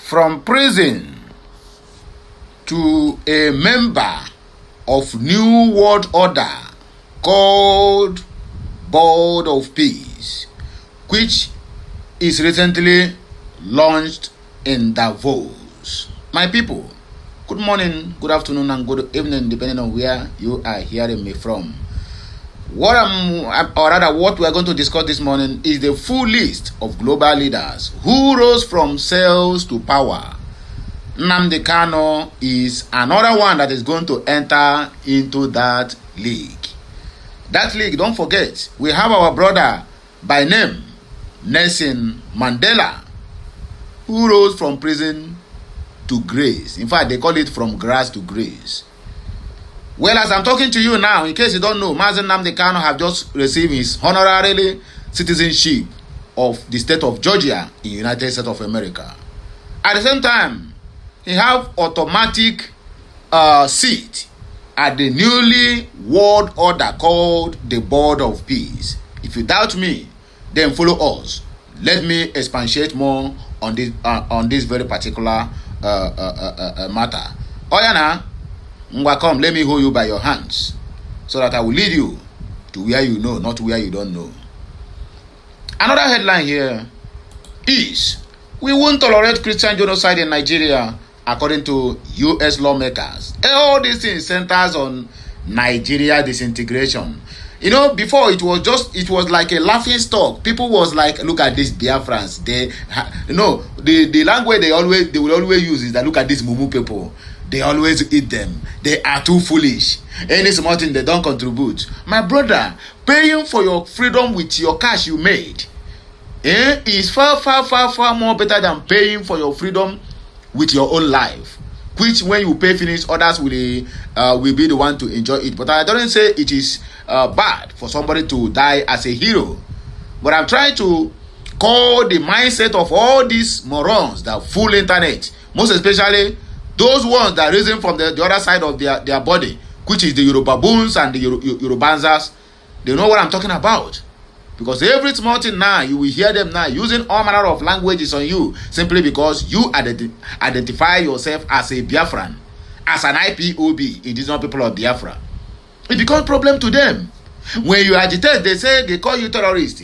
from prison to a member of New World Order called Board of Peace, which is recently launched in Davos. My people, good morning, good afternoon, and good evening, depending on where you are hearing me from. What we are going to discuss this morning is the full list of global leaders who rose from cells to power. Nnamdi Kanu is another one that is going to enter into that league. That league, don't forget, we have our brother by name Nelson Mandela, who rose from prison to grace. In fact, they call it from grass to grace. Well, as I'm talking to you now, in case you don't know, Mazi Nnamdi Kanu have just received his honorary citizenship of the state of Georgia in the United States of America. At the same time, he have automatic seat at the newly world order called the Board of Peace. If you doubt me, then follow us. Let me expatiate more on this very particular matter. Oyana, come, let me hold you by your hands so that I will lead you to where you know, not where you don't know. Another headline here is, we won't tolerate Christian genocide in Nigeria, according to U.S. lawmakers. All these things centers on Nigeria disintegration. You know, before it was like a laughing stock. People was like, look at these BIAFRANS. The language they will always use is that, look at these mumu people. They always eat them. They are too foolish. Any small thing they don't contribute. My brother, paying for your freedom with your cash you made is far more better than paying for your freedom with your own life. Which, when you pay finish, others will be the one to enjoy it. But I don't say it is bad for somebody to die as a hero. But I'm trying to call the mindset of all these morons that fool internet, most especially those ones that reason from the other side of their body, which is the Yoruba boons and the Yorubanzas. They know what I'm talking about. Because every small thing now, you will hear them now using all manner of languages on you, simply because you identify yourself as a Biafran, as an IPOB, indigenous people of Biafra. It becomes a problem to them. When you agitate, they say they call you terrorist.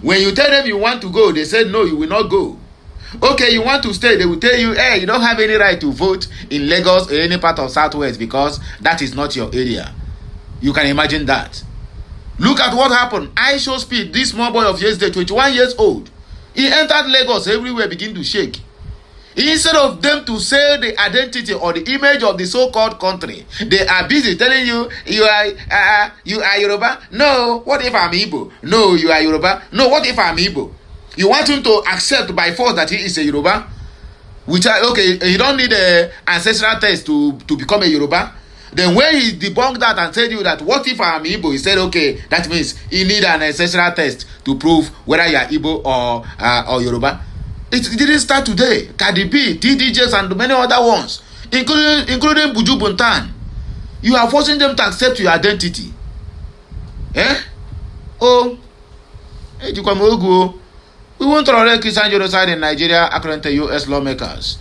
When you tell them you want to go, they say no, you will not go. Okay, you want to stay, they will tell you, hey, you don't have any right to vote in Lagos or any part of Southwest because that is not your area. You can imagine that. Look at what happened. I show speed, this small boy of yesterday, 21 years old. He entered Lagos, everywhere begin to shake. Instead of them to say the identity or the image of the so-called country, they are busy telling you, you are Yoruba. No, what if I'm Igbo? No, you are Yoruba. No, what if I'm Igbo? You want him to accept by force that he is a Yoruba? Okay, you don't need an ancestral test to become a Yoruba. Then when he debunked that and said you that, what if I'm Igbo? He said, okay, that means he need an ancestral test to prove whether you are Igbo or Yoruba. It didn't start today. Cardi B, TDJs, and many other ones, including Buju Buntan. You are forcing them to accept your identity. We won't tolerate Christian genocide in Nigeria, according to U.S. lawmakers.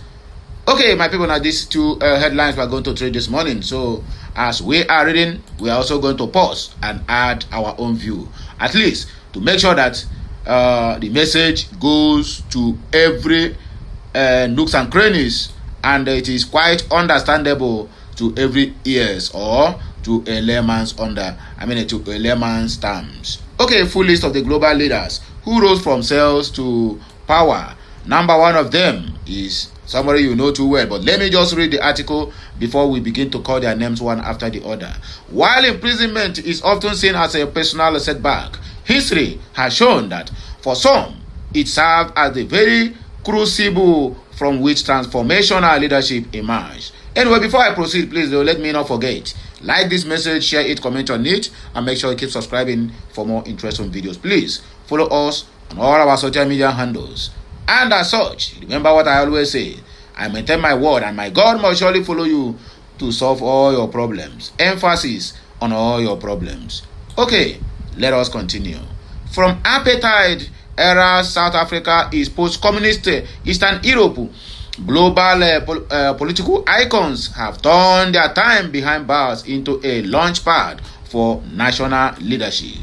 Okay, my people, now these two headlines we are going to trade this morning. So, as we are reading, we are also going to pause and add our own view, at least to make sure that the message goes to every nooks and crannies, and it is quite understandable to every ears, or to a layman's to a layman's terms. Okay, full list of the global leaders who rose from cells to power. Number one of them is somebody you know too well, but let me just read the article before we begin to call their names one after the other. While imprisonment is often seen as a personal setback, history has shown that for some, it served as the very crucible from which transformational leadership emerged. Anyway, before I proceed, please let me not forget, like this message, share it, comment on it, and make sure you keep subscribing for more interesting videos. Please follow us on all our social media handles. And as such, remember what I always say, I maintain my word, and my God must surely follow you to solve all your problems. Emphasis on all your problems. Okay, let us continue. From apartheid era South Africa is post-communist Eastern Europe, Global political icons have turned their time behind bars into a launch pad for national leadership.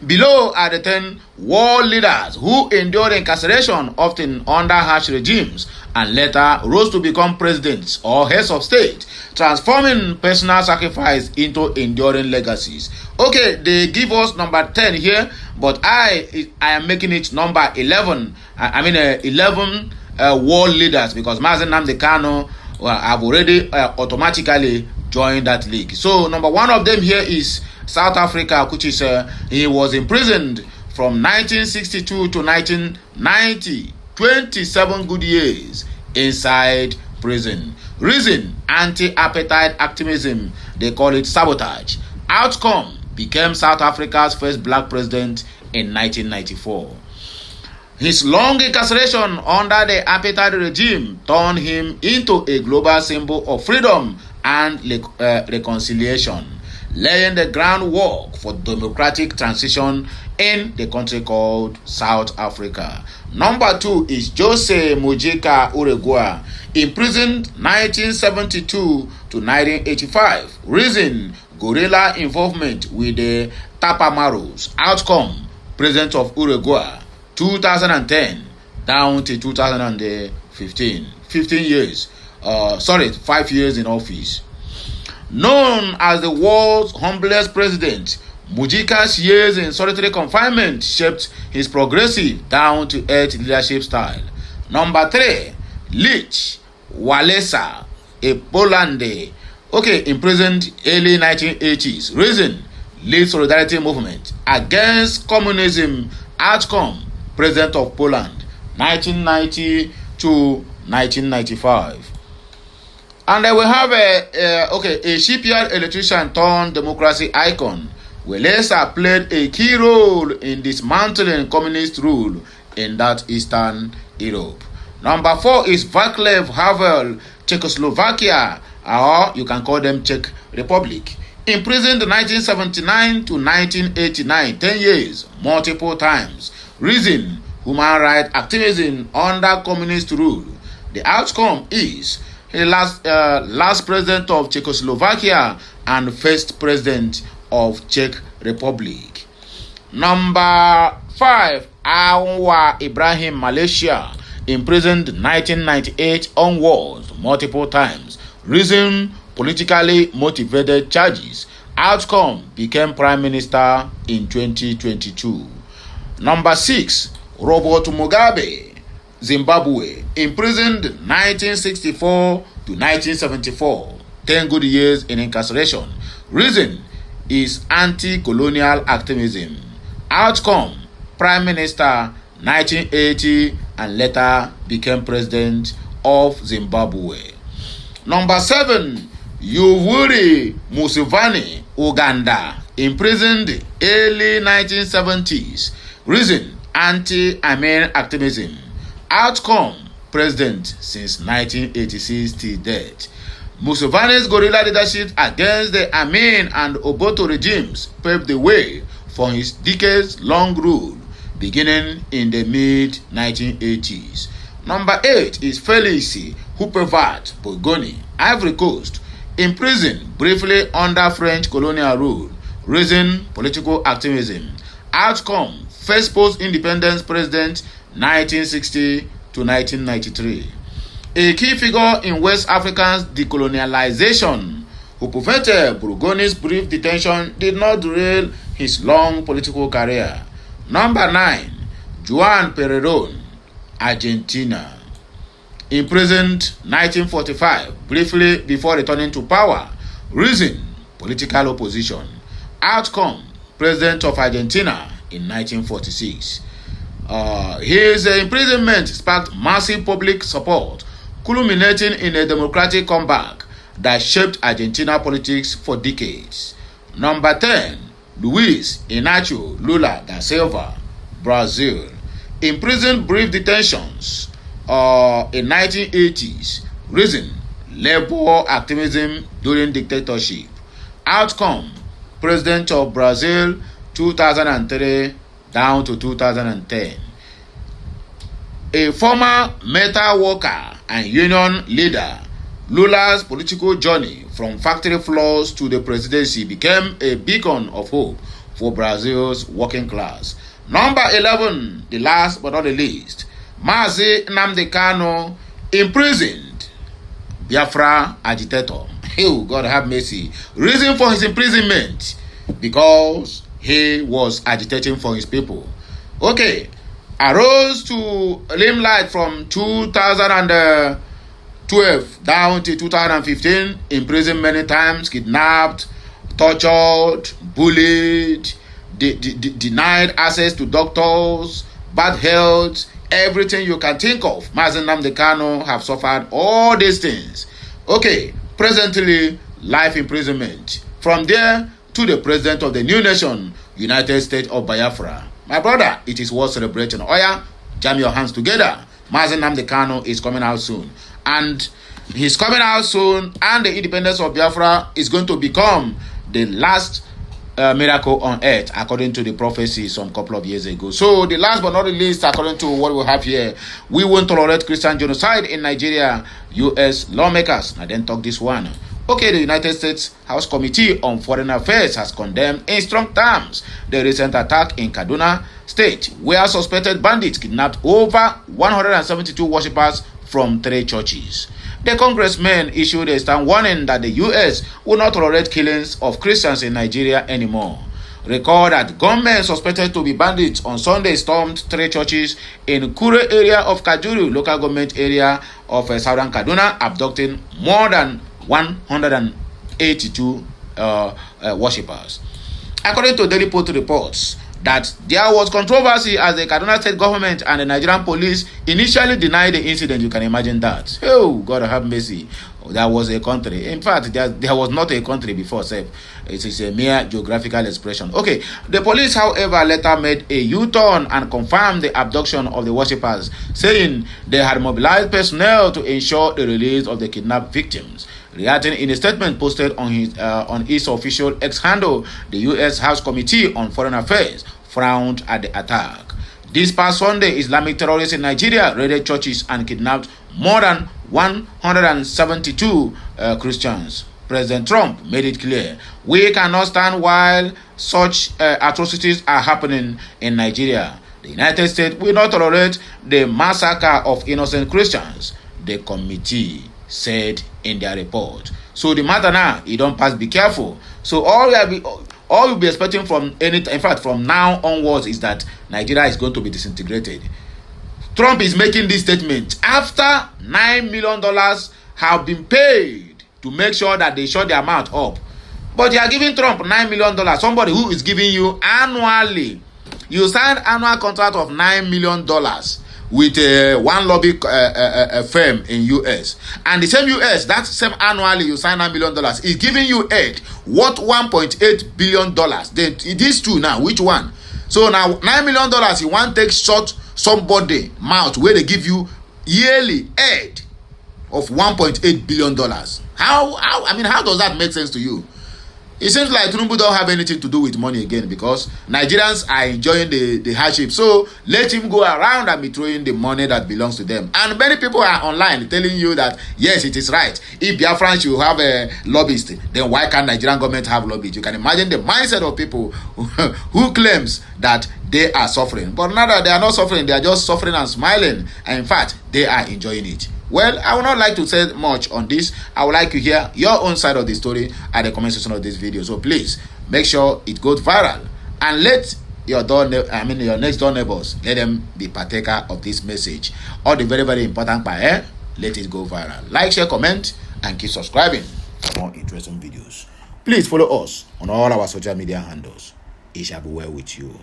Below are the 10 world leaders who endured incarceration, often under harsh regimes, and later rose to become presidents or heads of state, transforming personal sacrifice into enduring legacies. Okay, they give us number 10 here, but I am making it number 11. 11 world leaders, because Mazen Nnamdi Kanu have already automatically joined that league. So number one of them here is South Africa, which is he was imprisoned from 1962 to 1990, 27 good years inside prison. Reason: anti-apartheid activism. They call it sabotage. Outcome: became South Africa's first black president in 1994. His long incarceration under the apartheid regime turned him into a global symbol of freedom and reconciliation, laying the groundwork for democratic transition in the country called South Africa. Number 2 is Jose Mujica Uregua, imprisoned 1972 to 1985. Reason: guerrilla involvement with the Tapamaros. Outcome: president of Uregua 2010 down to 2015. 15 years. 5 years in office. Known as the world's humblest president, Mujica's years in solitary confinement shaped his progressive, down-to-earth leadership style. Number 3, Lech Walesa, a Poland, imprisoned early 1980s. Reason: lead solidarity movement against communism. Outcome: president of Poland, 1990 to 1995. And then we have a shipyard electrician turned democracy icon. Walesa played a key role in dismantling communist rule in that Eastern Europe. Number 4 is Václav Havel, Czechoslovakia, or you can call them Czech Republic. Imprisoned 1979 to 1989, 10 years, multiple times. Reason: human rights activism under communist rule. The outcome is the last president of Czechoslovakia and first president of Czech Republic. Number 5, Anwar Ibrahim, Malaysia, imprisoned 1998 onwards, multiple times. Reason: politically motivated charges. Outcome: became prime minister in 2022. Number 6, Robert Mugabe, Zimbabwe, imprisoned 1964 to 1974, 10 good years in incarceration. Reason is anti-colonial activism. Outcome: prime minister 1980 and later became president of Zimbabwe. Number 7, Yoweri Museveni, Uganda, imprisoned early 1970s. Reason: anti-Amin activism. Outcome: president since 1986 till death. Museveni's guerrilla leadership against the Amin and Obote regimes paved the way for his decades-long rule, beginning in the mid-1980s. Number 8 is Felix Houphouët Boigny, Ivory Coast, imprisoned briefly under French colonial rule. Reason: political activism. Outcome: first post-independence president 1960 to 1993. A key figure in West Africa's decolonialization, Houphouët Boigny's brief detention did not derail his long political career. Number 9, Juan Perón, Argentina, imprisoned 1945, briefly before returning to power. Reason: political opposition. Outcome: president of Argentina in 1946. His imprisonment sparked massive public support, culminating in a democratic comeback that shaped Argentina politics for decades. Number 10, Luiz Inácio Lula da Silva, Brazil, imprisoned brief detentions in 1980s. Reason: labor activism during dictatorship. Outcome: president of Brazil 2003 down to 2010. a former metal worker and union leader, Lula's political journey from factory floors to the presidency became a beacon of hope for Brazil's working class. Number 11, the last but not the least, Mazi Nnamdi Kanu imprisoned, Biafra agitator. Oh, God have mercy. Reason for his imprisonment, because he was agitating for his people. Okay, arose to limelight from 2012 down to 2015, imprisoned many times, kidnapped, tortured, bullied, denied access to doctors, bad health, everything you can think of. Mazi Nnamdi Kanu have suffered all these things. Okay, presently life imprisonment. From there to the president of the new nation, United States of Biafra. My brother, it is worth celebrating. Oya, jam your hands together. Mazi Nnamdi Kanu is coming out soon. And he's coming out soon, and the independence of Biafra is going to become the last miracle on earth, according to the prophecy some couple of years ago. So the last but not the least, according to what we have here, we won't tolerate Christian genocide in Nigeria. U.S. lawmakers, I then talk this one. Okay, the United States House Committee on Foreign Affairs has condemned in strong terms the recent attack in Kaduna State, where suspected bandits kidnapped over 172 worshippers from 3 churches. The congressmen issued a stern warning that the U.S. will not tolerate killings of Christians in Nigeria anymore. Recall that gunmen suspected to be bandits on Sunday stormed 3 churches in Kure area of Kajuru, local government area of southern Kaduna, abducting more than 182 worshippers. According to Daily Post reports, that there was controversy as the Kaduna state government and the Nigerian police initially denied the incident. You can imagine that. Oh, God have mercy. There was a country. In fact, there was not a country before. It is a mere geographical expression. Okay, the police, however, later made a U-turn and confirmed the abduction of the worshippers, saying they had mobilized personnel to ensure the release of the kidnapped victims. Reacting in a statement posted on its official X handle, the U.S. House Committee on Foreign Affairs frowned at the attack. This past Sunday, Islamic terrorists in Nigeria raided churches and kidnapped more than 172 Christians. President Trump made it clear, we cannot stand while such atrocities are happening in Nigeria. The United States will not tolerate the massacre of innocent Christians, the committee said in their report. So the matter now, you don't pass, be careful. So all you'll be expecting from from now onwards is that Nigeria is going to be disintegrated. Trump is making this statement after $9 million have been paid to make sure that they shut their mouth up. But you are giving Trump $9 million, somebody who is giving you annually. You signed annual contract of $9 million with one lobby firm in US, and the same US, that same annually you sign $9 million, is giving you aid worth $1.8 billion. Then these two now, which one? So now $9 million, you want to take short somebody mouth where they give you yearly aid of $1.8 billion. How does that make sense to you? It seems like Tinubu don't have anything to do with money again, because Nigerians are enjoying the hardship. So let him go around and be throwing the money that belongs to them. And many people are online telling you that, yes, it is right. If BIAFRANS should have a lobbyist, then why can't Nigerian government have lobbyists? You can imagine the mindset of people who claims that they are suffering. But now that they are not suffering, they are just suffering and smiling. And in fact, they are enjoying it. Well, I would not like to say much on this. I would like to hear your own side of the story at the comment section of this video. So please make sure it goes viral, and let your next door neighbors, let them be partaker of this message. All the very, very important part, let it go viral. Like, share, comment, and keep subscribing for more interesting videos. Please follow us on all our social media handles. It shall be well with you.